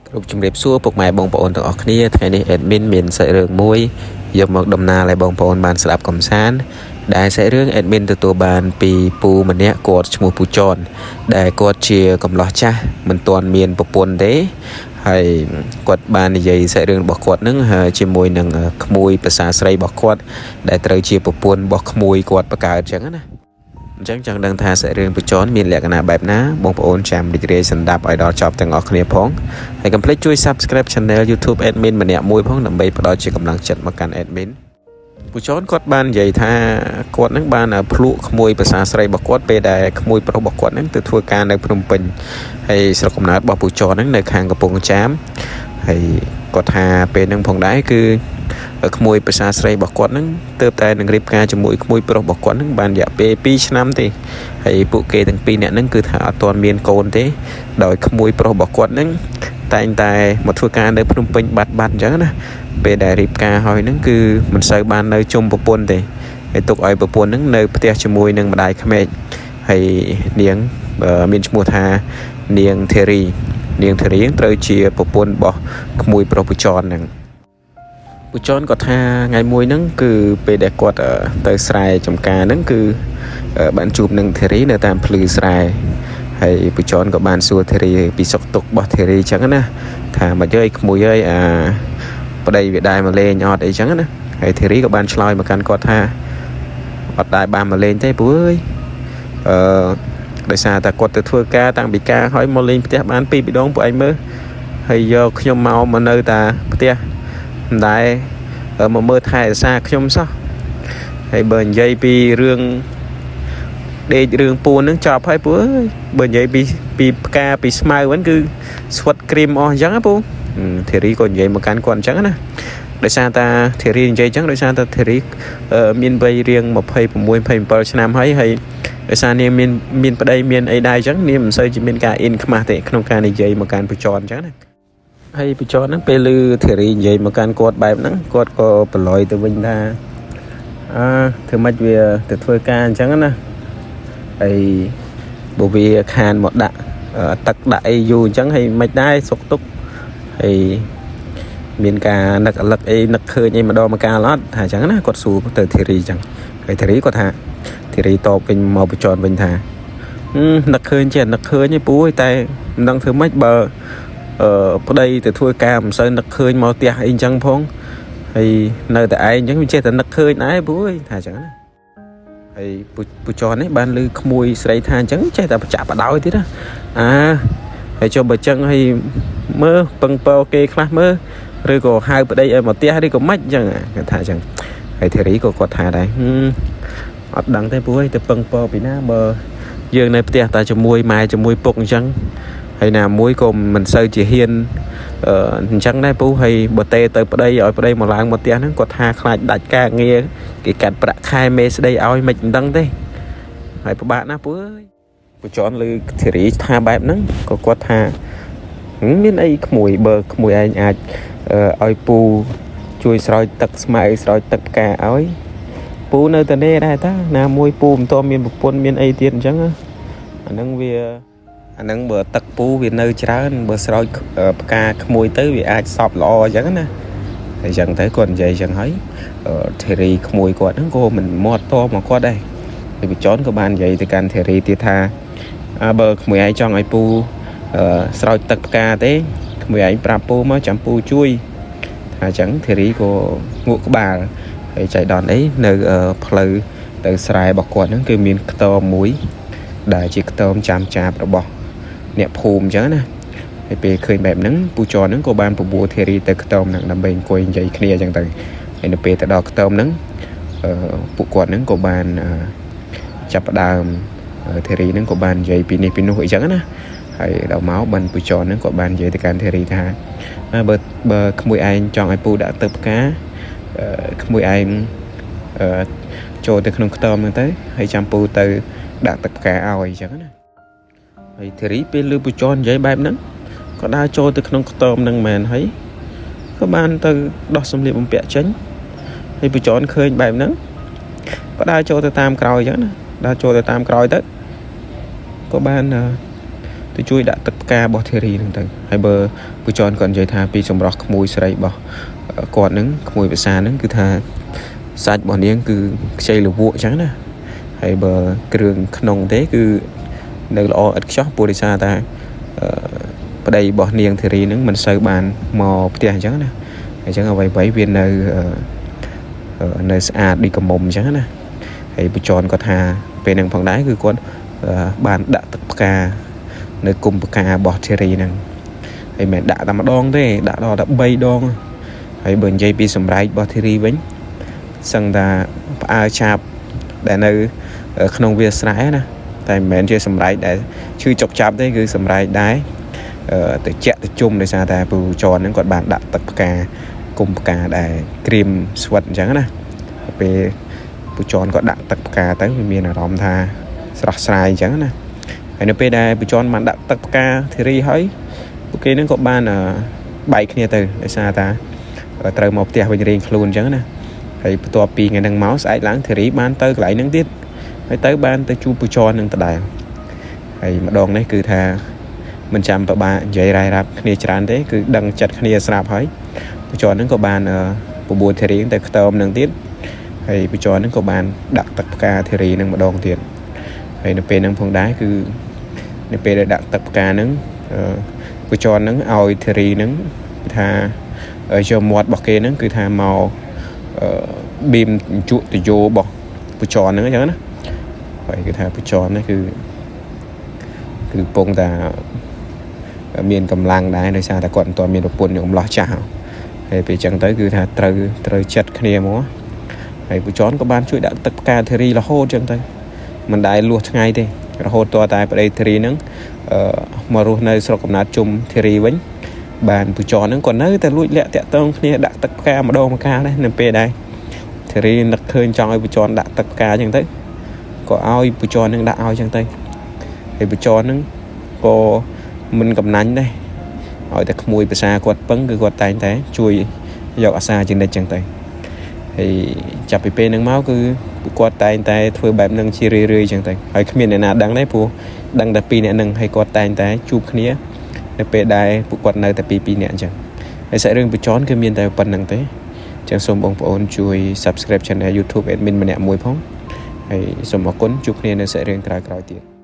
Group ជំរាបសួរពុកម៉ែបងប្អូនទាំងអស់គ្នាថ្ងៃនេះ admin មានសាច់រឿងមួយយកមកដំណើរឲ្យបងប្អូនបានស្ដាប់កំសាន្តដែលសាច់រឿង admin ទទួលបានពីពូម្នាក់គាត់ឈ្មោះពូចនដែលគាត់ជាកំឡោះចាស់មិនទាន់មានប្រពន្ធទេហើយគាត់បាននិយាយសាច់រឿងរបស់គាត់នឹងជាមួយនឹងក្មួយភាសាស្រីរបស់គាត់ដែលត្រូវជាប្រពន្ធរបស់ក្មួយគាត់បង្កើតអញ្ចឹងណាអញ្ចឹងចង់ដឹងថាសាច់រឿងពូចនមានលក្ខណៈបែបណាបងប្អូនចាំរីករាយស្ដាប់ឲ្យដល់ចប់ទាំងអស់គ្នាផងហើយកុំភ្លេចជួយ Subscribe Channel YouTube Admin ម្នាក់មួយផងដើម្បីផ្ដល់ជាកម្លាំងចិត្តមកកាន់ Admin ពូចនគាត់បាននិយាយថាគាត់នឹងបានភ្លក់ក្មួយភាសាស្រីរបស់គាត់ពេលដែលក្មួយប្រុសរបស់គាត់នឹងទៅធ្វើការនៅភ្នំពេញហើយស្រុកកំណើតរបស់ពូចននឹងនៅខាងកំពង់ចាមហើយគាត់ថាពេលហ្នឹងផងដែរគឺក្មួយភាសាស្រីរបស់គាត់នឹងទើបតែនឹងរៀបការជាមួយក្មួយប្រុសរបស់គាត់នឹងបានរយៈពេល2ឆ្នាំទេហើយពួកគេទាំងពីរនាក់នឹងគឺថាអត់ទាន់មានកូនទេដោយក្មួយប្រុសរបស់គាត់នឹងតែងតែមកធ្វើការនៅភ្នំពេញបាត់អញ្ចឹងណាពេលដែលរៀបការហើយនឹងគឺមិនសូវបាននៅជុំប្រពន្ធទេហើយទុកឲ្យប្រពន្ធនឹងនៅផ្ទះជាមួយនឹងម្ដាយក្មេកហើយនាងមានឈ្មោះថានាងធីរីត្រូវជាប្រពន្ធរបស់ក្មួយប្រុសពូចនហ្នឹងពូចនគាត់ថាថ្ងៃមួយហ្នឹងគឺពេលដែលគាត់ទៅស្រែចំការហ្នឹងគឺបានជួបនឹងធីរីនៅតាមភ្លឺស្រែហើយពូចនក៏បានសួរធីរីពីសុខទុក្ខរបស់ធីរីអញ្ចឹងណាថាមកយើយក្មួយអើយប្តីវាដែរមកលេងអត់អីចឹងណាហើយធីរីក៏បានឆ្លើយមកកាន់គាត់ថាអត់ដែរបានមកលេងទេពូអើយដោយសារតែគាត់ទៅធ្វើការតាំងពីការហើយមកលេងផ្ទះបាន2ដងពួកឯងមើលហើយយកខ្ញុំមកនៅតាផ្ទះមិនដែរមកមើលថែរក្សាខ្ញុំសោះហើយបើនិយាយពីរឿងដេករឿងពូនហ្នឹងចប់ហើយពូអើយបើនិយាយពីផ្កាពីស្មៅហ្នឹងគឺស្វិតគ្រីមអស់អញ្ចឹងណាពូធីរីក៏និយាយមកកាន់គាត់អញ្ចឹងណាដោយសារតាធីរីនិយាយអញ្ចឹងដោយសារតាធីរីមានវ័យរៀង26 27ឆ្នាំហើយដោយសារនាងមានប្តីមានអីដែរអញ្ចឹងនាងមិនសូវជាមានការអ៊ិនខ្មាស់ទេក្នុងការនិយាយមកកាន់ពូចនអញ្ចឹងណាហើយពូចនហ្នឹងពេលឮធីរីនិយាយមកកាន់គាត់បែបហ្នឹងគាត់ក៏ប្រឡយទៅវិញថាធ្វើម៉េចវាទៅធ្វើការអញ្ចឹងណាហើយបើវាខានមកដាក់ទឹកដាក់អីយូរអញ្ចឹងហើយមិនដែរសុកទុកហើយមានការនឹកអលឹកអីនឹកឃើញអីម្ដងម្កាលអត់ថាអញ្ចឹងណាគាត់សួរទៅធីរីអញ្ចឹងហើយធីរីគាត់ថាធីរីតបវិញមកពូចនវិញថានឹកឃើញចេះនឹកឃើញឯពូតែមិនដឹងធ្វើម៉េចបើប្តីទៅធ្វើការមិនសូវនឹកឃើញមកផ្ទះអីអញ្ចឹងផងហើយនៅតែឯងអញ្ចឹងវាចេះតែនឹកឃើញដែរពូអើយថាអញ្ចឹងណាហើយពូចននេះបានឮក្មួយស្រីថាអញ្ចឹងចេះតែបចាក់បដោយទៀតណាហើយចុះបើអញ្ចឹងហើយមើលពឹងពរគេខ្លះមើលឬក៏ហៅប្តីឲ្យមកផ្ទះឬក៏មិនអញ្ចឹងគាត់ថាអញ្ចឹងហើយធីរីក៏គាត់ថាដែរអត់ដឹងទេពូអើយទៅពឹងពរពីណាបើយើងនៅផ្ទះតែជាមួយម៉ែជាមួយពុកអញ្ចឹងហើយណាមួយក៏មិនសូវជាហ៊ានអញ្ចឹងដែរពូហើយបើទៅប្តីឲ្យប្តីមកឡើងមកផ្ទះហ្នឹងគាត់ថាខ្លាចដាច់ការងារគេកាត់ប្រាក់ខែមេស្ដីឲ្យមិនដឹងទេហើយពិបាកណាស់ពូអើយពូចនឮធីរីថាបែបហ្នឹងក៏គាត់ថាមានអីក្មួយបើក្មួយឯងអាចឲ្យពូជួយស្រោចទឹកស្មៅស្រោចទឹកផ្កាឲ្យពូនៅតែនេះដែរតាណាមួយពូមិនទាន់មានប្រពន្ធមានអីទៀតអញ្ចឹងអាហ្នឹងបើទឹកពូវានៅច្រើនបើស្រោចផ្កាក្មួយទៅវាអាចសប់ល្អអញ្ចឹងណាហើយអញ្ចឹងទៅគាត់និយាយអញ្ចឹងហើយធីរីក្មួយគាត់ហ្នឹងក៏មិនមាត់តមកគាត់ដែរហើយបច្ចុប្បន្នក៏បាននិយាយទៅកាន់ធីរីទៀតថាបើក្មួយឯងចង់ឲ្យពូស្រោចទឹកផ្កាទេក្មួយឯងប្រាប់ពូមកចាំពូជួយថាអញ្ចឹងធីរីក៏ងក់ក្បាលហើយចៃដន្យអីនៅផ្លូវទៅស្រែរបស់គាត់ហ្នឹងគឺមានខ្ទមមួយដែលជាខ្ទមចាំចាបរបស់អ្នកភូមិអញ្ចឹងណាហើយពេលឃើញបែបហ្នឹងពូចនហ្នឹងក៏បានបបួលធីរីទៅខ្ទមហ្នឹងដើម្បីអង្គុយនិយាយគ្នាអញ្ចឹងទៅហើយនៅពេលទៅដល់ខ្ទមហ្នឹងពួកគាត់ហ្នឹងក៏បានចាប់ផ្ដើមធីរីហ្នឹងក៏បាននិយាយពីនេះពីនោះអីចឹងណាហើយដល់មកបានពូចនហ្នឹងក៏បាននិយាយទៅកាន់ធីរីថាបើក្មួយឯងចង់ឲ្យពូដាក់ទឹកផ្កាក្មួយឯងចូលទៅក្នុងខ្ទមហ្នឹងទៅហើយចាំពូទៅដាក់ទឹកផ្កាឲ្យអញ្ចឹងណាហើយធីរីពេលឮពូចននិយាយបែបហ្នឹងក៏ដើរចូលទៅក្នុងខ្ទមហ្នឹងមែនហើយក៏បានទៅដោះសម្លៀកបំពាក់ចេញហើយពូចនឃើញបែបហ្នឹងក៏ដើរចូលទៅតាមក្រោយអញ្ចឹងណាដើរចូលទៅតាមក្រោយទៅក៏បានទៅជួយដាក់ទឹកផ្ ca bỏ theory nâng tới hay bờ bữa chọn còn dây tha pi sầm rọc mùi sấy bỏ còn nứng mùi bữa xa nứng cứ tha sạch bỏ niếng cứ xây lục vụ trắng nè hay bờ trường nông thế cứ nơi lo ít shop bùi xa ta ở đây bỏ niếng theory nứng mình sơ bàn mò tiền trắng nè chẳng là vậy viên nơi đi cầm mồm trắng nè hay bữa chọn có thà về nâng phòng đáy cứ con bàn đã tập ca nơi cùng ca bỏ theory nè hay mẹ đã làm đong thế đã đo đã bay đong hay bền dây pi sầm rải bỏ theory vĩnh sang ta ai chạp để nơi không việc sải nè tại mẹ chơi sầm rải để chưa chọc chạp đấy cứ sầm rải đáy từ chẹt từ chung để sao ta bù tròn những con bạn đã tập ca cùng ca để cream sweat chẳng nè về bù tròn có đặt tập ca tới miền là đom tha sải chẳng nè hay nó về đây bù tròn bạn đã tập ca theory hơi ok nó có ban là bảy kia từ để sao ta từ một tia bên riêng luôn chẳng nè hay tua pi ngày đang máu sải lãng theory ban tới lại nâng tiết hay tới ban tới chu bù tròn nâng tại hay mà đòn đấy cứ tha mình chạm vào ba dây rai rạp kia tràn thế cứ đăng chặt kia sạp hơi cho nó có bàn bộ buồn theory tại tôm nâng tiết hay cho nó có bàn đặt tập ca theory nâng mà đòn tiền hay nó pe nâng phong đá cứ nó pe đặt tập ca nâng cho nó ao theory nâng tha ở cho một bọc kia nâng cứ tha màu bìm trụ từ vô bọc cho nó nhớ vậy cứ tha cho nó cứ bông ta miền cầm lang đá nơi xa ta còn toàn miền độc buồn những lo chảo thì bị chẳng tới cứ thà trời chật kia múa hay buổi chón có ban chuỗi đã tất cả theory là hô chẳng tới mình đại luộc ngay đi là hô to tại đây theory nắng mà rồi nơi sau cùng nát chung theory vẫn bàn buổi chón nắng còn nơi ta lụi lẹ tẹt tông kia đã tất cả mà đâu mà ca đấy nên pe đây theory đặt khơi trong buổi chón đã tất cả chẳng tới có ao buổi chón nắng đã ao chẳng tới thì buổi chón nắng có mình cầm nánh đây hỏi ta mùi bờ xa quạt bấn cứ quạt tay thế chui dọc xa trên đây chẳng tay thì chập bị pe nâng máu cứ quạt tay tay thôi bẹp nâng chi rơi chẳng tay hỏi cái miền này nào đăng đấy phu đăng tập pi nè nâng hay quạt tay tay chụp khía để pe đai quạt nơi tập pi nè chẳng hay sẽ riêng bị chón cái miền tay phần nâng thế chẳng xong bông phun chui subscribe channel YouTube admin mình nè mùi phóng hay xong một cuốn chụp khía nó sẽ riêng cài tiền